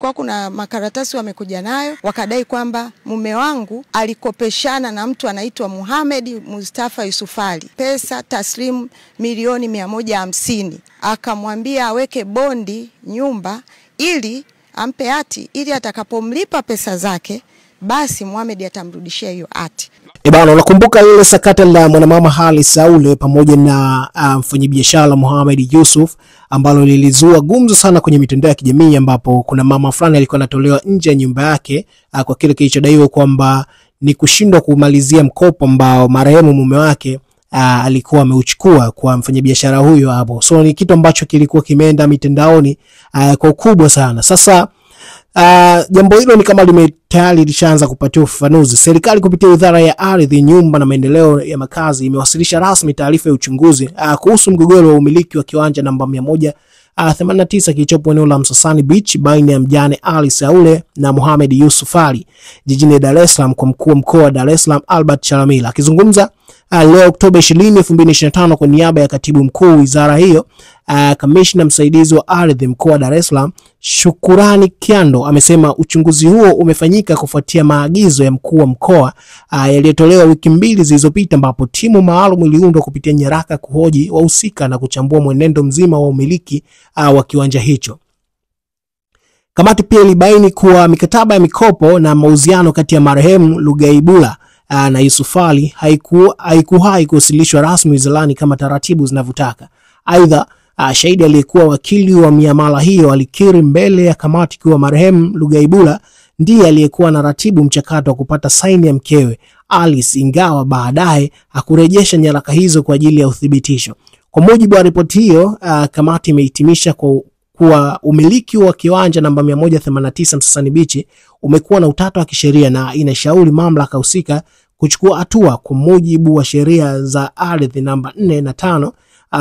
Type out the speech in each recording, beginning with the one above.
Kwa kuna makaratasi wamekuja nayo wakadai kwamba mume wangu alikopeshana na mtu anaitwa Mohamed Mustafa Yusufali pesa taslimu milioni 150. Akamwambia aweke bondi nyumba ili ampe hati ili atakapomlipa pesa zake basi Mohamed atamrudishia hiyo hati. Bwana, unakumbuka ile sakata la mwanamama Hali Saule pamoja na mfanyabiashara Mohamed Yusuf ambalo lilizua gumzo sana kwenye mitandao ya kijamii, ambapo kuna mama fulani alikuwa anatolewa nje ya nyumba yake kwa kile kilichodaiwa kwamba ni kushindwa kumalizia mkopo ambao marehemu mume wake alikuwa ameuchukua kwa mfanyabiashara huyo hapo. So ni kitu ambacho kilikuwa kimeenda mitandaoni kwa ukubwa sana. Sasa jambo hilo ni kama tayari lishaanza kupatiwa ufafanuzi. Serikali kupitia Wizara ya Ardhi, Nyumba na Maendeleo ya Makazi imewasilisha rasmi taarifa ya uchunguzi kuhusu mgogoro wa umiliki wa kiwanja namba 189 kilichopo eneo la Msasani Beach baina ya mjane Ali Saule na Mohamed Yusufali jijini Dar es Salaam kwa mkuu wa mkoa wa Dar es Salaam Albert Chalamila. Akizungumza leo Oktoba 20, 2025 kwa niaba ya katibu mkuu wizara hiyo, kamishna msaidizi wa ardhi mkoa wa Dar es Salaam Shukurani Kiando amesema uchunguzi huo umefanyika kufuatia maagizo ya mkuu wa mkoa yaliyotolewa wiki 2 zilizopita, ambapo timu maalum iliundwa kupitia nyaraka kuhoji wahusika na kuchambua mwenendo mzima wa umiliki wa kiwanja hicho. Kamati pia ilibaini kuwa mikataba ya mikopo na mauziano kati ya marehemu Lugaibula na Yusufali haikuwahi kuwasilishwa rasmi wizarani kama taratibu zinavyotaka. Aidha, shahidi aliyekuwa wakili wa miamala hiyo alikiri mbele ya kamati kuwa marehemu Lugaibula ndiye aliyekuwa na ratibu mchakato wa kupata saini ya mkewe Alice, ingawa baadaye hakurejesha nyaraka hizo kwa ajili ya uthibitisho. Kwa mujibu wa ripoti hiyo, kamati imehitimisha kuwa umiliki wa kiwanja namba 189 Msasani Beach umekuwa na utata wa kisheria na inashauri mamlaka husika kuchukua hatua kwa mujibu wa sheria za ardhi namba 4 na 5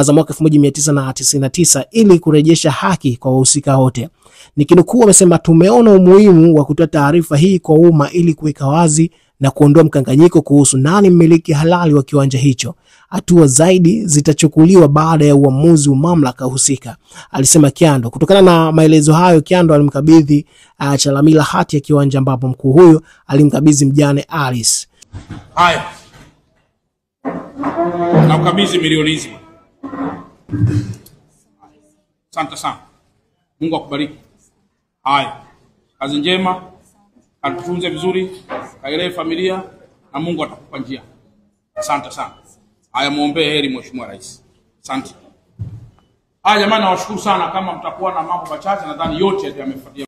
za mwaka 1999 ili kurejesha haki kwa wahusika wote. Nikinukuu, amesema tumeona umuhimu wa kutoa taarifa hii kwa umma ili kuweka wazi na kuondoa mkanganyiko kuhusu nani mmiliki halali wa kiwanja hicho. Hatua zaidi zitachukuliwa baada ya uamuzi wa mamlaka husika, alisema Kiando. Kutokana na maelezo hayo, Kiando alimkabidhi Chalamila hati ya kiwanja, ambapo mkuu huyo alimkabidhi mjane Alice. Haya, na ukabidhi milioni hizi. Asante sana. Mungu akubariki. Haya, kazi njema, atutunze vizuri, kaelewe familia na Mungu atakupa njia. Asante sana. Haya, muombe heri Mheshimiwa Rais. Asante. Haya jamani, nawashukuru sana. Kama mtakuwa na mambo machache, nadhani yote yamefuatia.